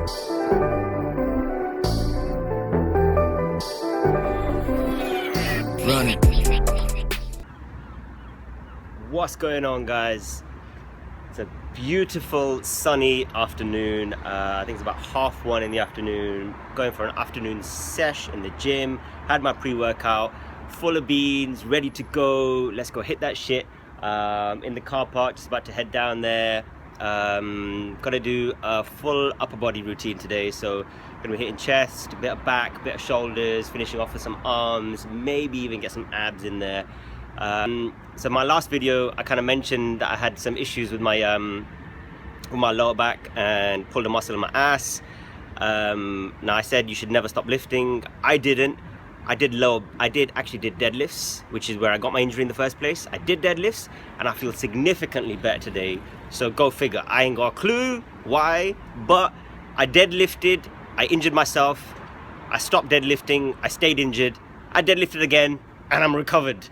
Run it. What's going on, guys? It's a beautiful sunny afternoon. I think it's about 1:30 in the afternoon. Going for an afternoon sesh in the gym. Had my pre-workout, full of beans, ready to go. Let's go hit that shit. In the car park, just about to head down there. Gotta do a full upper body routine today, so gonna be hitting chest, a bit of back, a bit of shoulders, finishing off with some arms, maybe even get some abs in there. So my last video, I kind of mentioned that I had some issues with my lower back and pulled a muscle in my ass. Now I said you should never stop lifting. I didn't. I actually did deadlifts, which is where I got my injury in the first place. I did deadlifts and I feel significantly better today. So go figure. I ain't got a clue why, but I deadlifted, I injured myself, I stopped deadlifting, I stayed injured, I deadlifted again, and I'm recovered.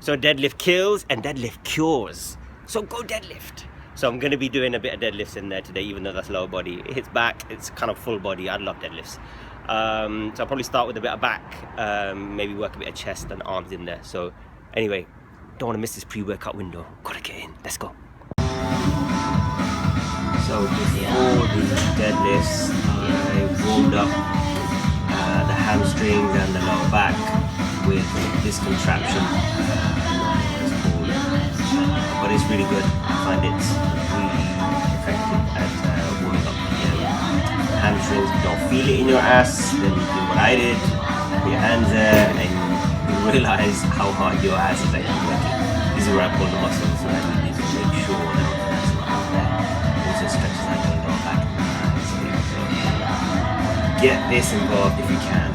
So deadlift kills and deadlift cures. So go deadlift. So I'm gonna be doing a bit of deadlifts in there today, even though that's lower body. It hits back, it's kind of full body. I love deadlifts. So I'll probably start with a bit of back, maybe work a bit of chest and arms in there. So anyway, don't want to miss this pre-workout window. Gotta get in, let's go. So before the deadlifts, I warmed up the hamstrings and the lower back with this contraption, but it's really good. I find it's really effective at warming up the hamstrings. If you don't feel it in your ass, then do what I did. Put your hands there and you realize how hard your ass is actually working. This is where I pull the muscles, so I need to make sure that the ass is not there. Also stretches out your lower back. So get this involved if you can.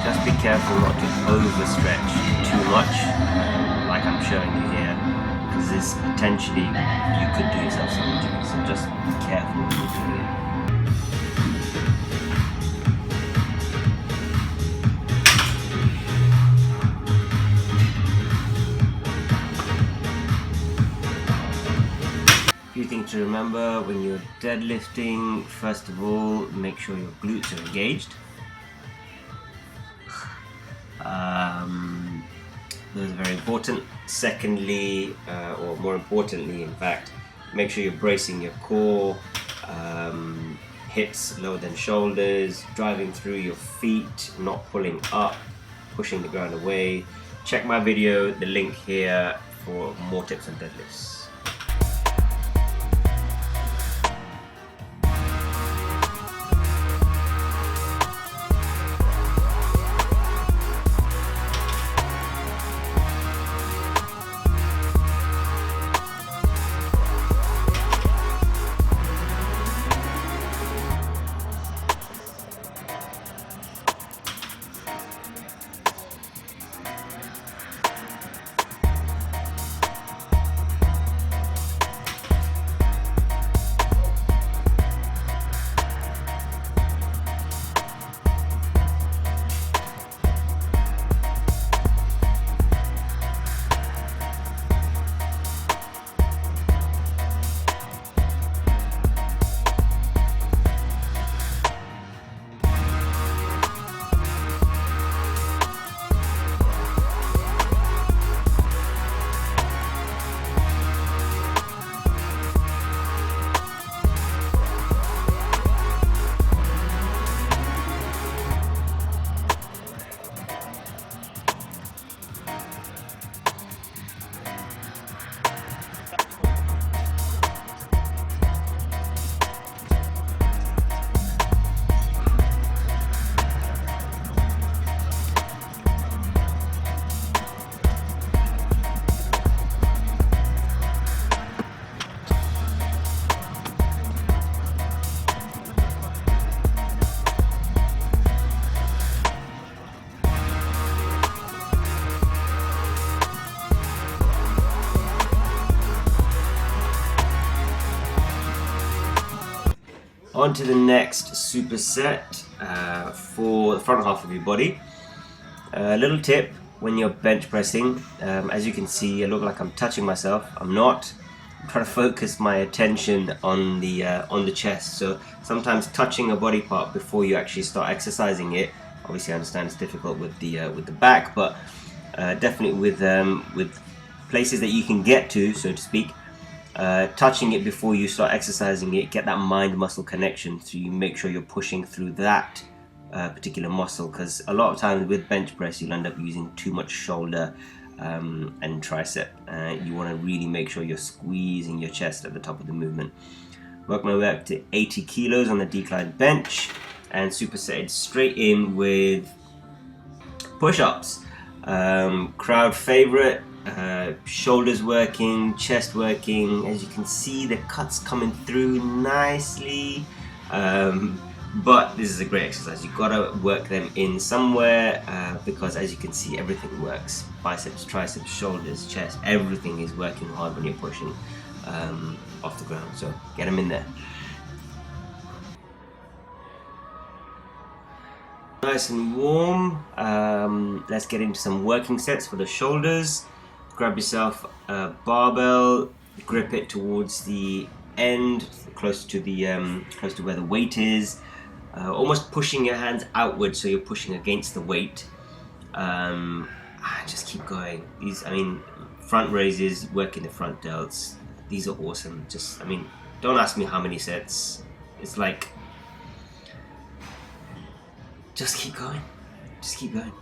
Just be careful not to overstretch too much, like I'm showing you here, because this potentially you could do yourself some injury. So just be careful when you're doing it. Few things to remember when you're deadlifting. First of all, make sure your glutes are engaged. Those are very important. Secondly, or more importantly in fact, make sure you're bracing your core, hips lower than shoulders, driving through your feet, not pulling up, pushing the ground away. Check my video, the link here, for more tips on deadlifts. On to the next superset for the front half of your body. A little tip when you're bench pressing, as you can see, I look like I'm touching myself. I'm not. try to focus my attention on the chest. So sometimes touching a body part before you actually start exercising it. Obviously, I understand it's difficult with the back, but definitely with places that you can get to, so to speak. Touching it before you start exercising it, get that mind-muscle connection, so you make sure you're pushing through that particular muscle, because a lot of times with bench press you'll end up using too much shoulder and tricep. You want to really make sure you're squeezing your chest at the top of the movement. Work my way up to 80 kilos on the decline bench and superset straight in with push-ups. Crowd favorite. Shoulders working, chest working. As you can see, the cuts coming through nicely. But this is a great exercise. You've got to work them in somewhere because, as you can see, everything works. Biceps, triceps, shoulders, chest, everything is working hard when you're pushing off the ground. So get them in there. Nice and warm. Let's get into some working sets for the shoulders. Grab yourself a barbell, grip it towards the end, close to where the weight is. Almost pushing your hands outward, so you're pushing against the weight. Just keep going. Front raises, working the front delts. These are awesome. Don't ask me how many sets. It's like, just keep going. Just keep going.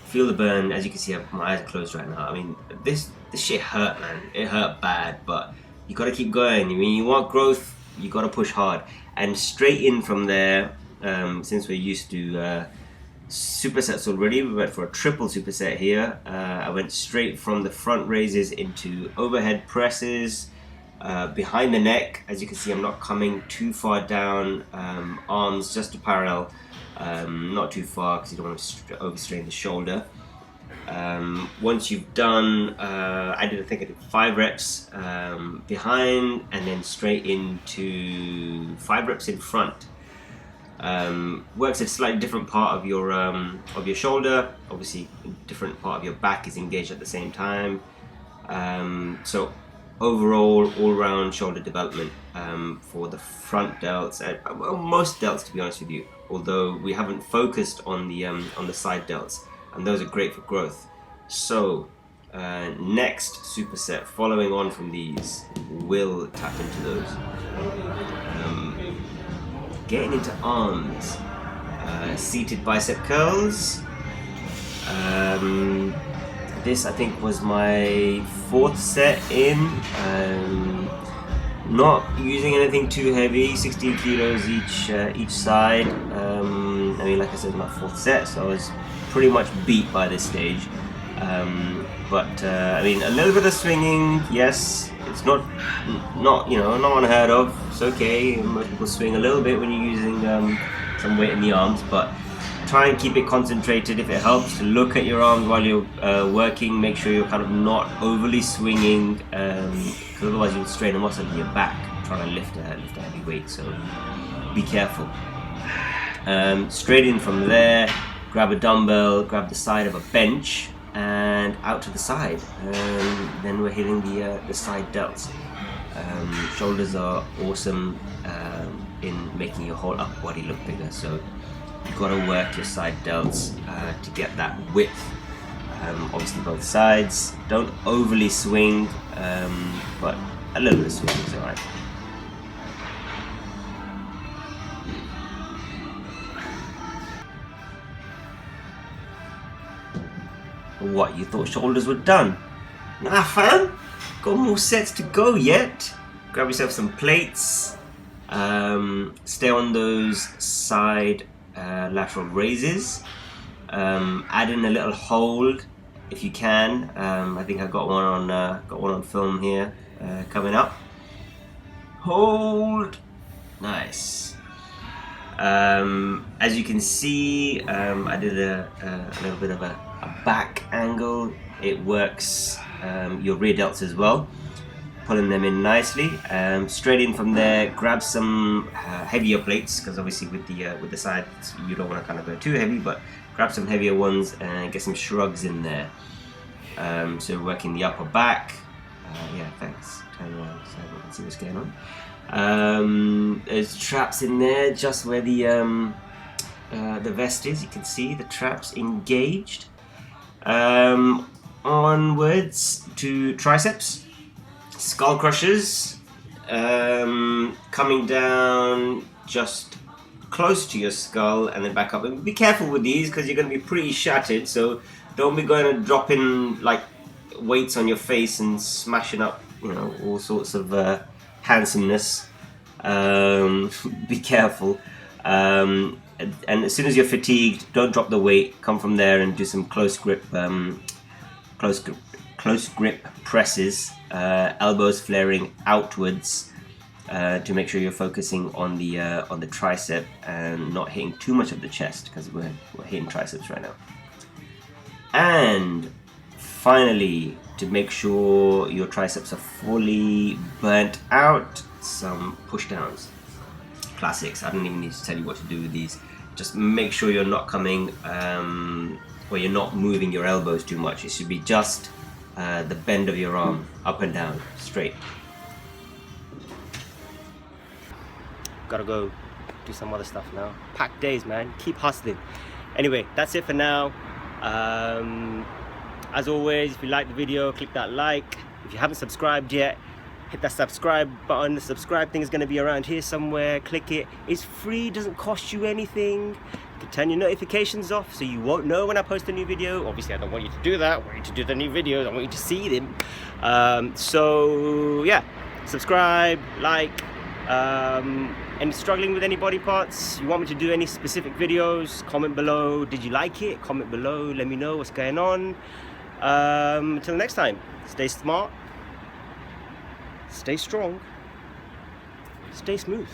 Feel the burn. As you can see, my eyes are closed right now. This shit hurt, man. It hurt bad, but you gotta keep going. You want growth, you gotta push hard. And straight in from there, since we're used to supersets already, we went for a triple superset here. I went straight from the front raises into overhead presses, behind the neck. As you can see, I'm not coming too far down, arms just to parallel, not too far because you don't want to overstrain the shoulder. Once you've done, I think I did 5 reps behind, and then straight into 5 reps in front. Works a slightly different part of your shoulder. Obviously, a different part of your back is engaged at the same time. So overall, all-round shoulder development for the front delts, and most delts, to be honest with you. Although we haven't focused on the side delts, and those are great for growth. So next superset, following on from these, we'll tap into those. Getting into arms, seated bicep curls. This I think was my 4th set in. Not using anything too heavy, 16 kilos each side. Like I said, my 4th set, so I was pretty much beat by this stage. But a little bit of swinging, yes. It's not unheard of. It's okay. Most people swing a little bit when you're using some weight in the arms, but try and keep it concentrated. If it helps to look at your arms while you're working, make sure you're kind of not overly swinging, because otherwise you'll strain a muscle in your back trying to lift a heavy weight. So be careful. Straight in from there, grab a dumbbell, grab the side of a bench, and out to the side. Then we're hitting the side delts. Shoulders are awesome in making your whole upper body look bigger, so you've got to work your side delts to get that width. Obviously both sides. Don't overly swing, but a little bit of swing is alright. What, you thought shoulders were done? Nah, fam, got more sets to go yet. Grab yourself some plates. Stay on those side lateral raises. Add in a little hold if you can. I think I got one on film here coming up. Hold, nice. As you can see, I did a little bit of a back angle. It works your rear delts as well, pulling them in nicely. Straight in from there, grab some heavier plates, because obviously with the sides you don't want to kind of go too heavy, but grab some heavier ones and get some shrugs in there. So working the upper back, Yeah, thanks. Turn around so we can see what's going on. There's traps in there just where the vest is. You can see the traps engaged. Onwards to triceps, Skullcrushers, coming down just close to your skull and then back up. And be careful with these because you're going to be pretty shattered, so don't be going to drop in like weights on your face and smashing up, you know, all sorts of handsomeness. Be careful. And as soon as you're fatigued, don't drop the weight. Come from there and do some close grip presses, elbows flaring outwards to make sure you're focusing on the tricep and not hitting too much of the chest, because we're hitting triceps right now. And finally, to make sure your triceps are fully burnt out, some pushdowns. Classics. I don't even need to tell you what to do with these. Just make sure you're not coming or you're not moving your elbows too much. It should be just the bend of your arm, up and down, straight. Gotta go do some other stuff now. Packed days, man. Keep hustling. Anyway, that's it for now. As always, if you like the video, click that like. If you haven't subscribed yet, hit that subscribe button. The subscribe thing is going to be around here somewhere. Click it. It's free, doesn't cost you anything. You can turn your notifications off so you won't know when I post a new video. Obviously, I don't want you to do that. I want you to do the new videos. I want you to see them. So yeah, subscribe, like. Any struggling with any body parts? You want me to do any specific videos? Comment below. Did you like it? Comment below. Let me know what's going on. Until next time, stay smart, stay strong, stay smooth.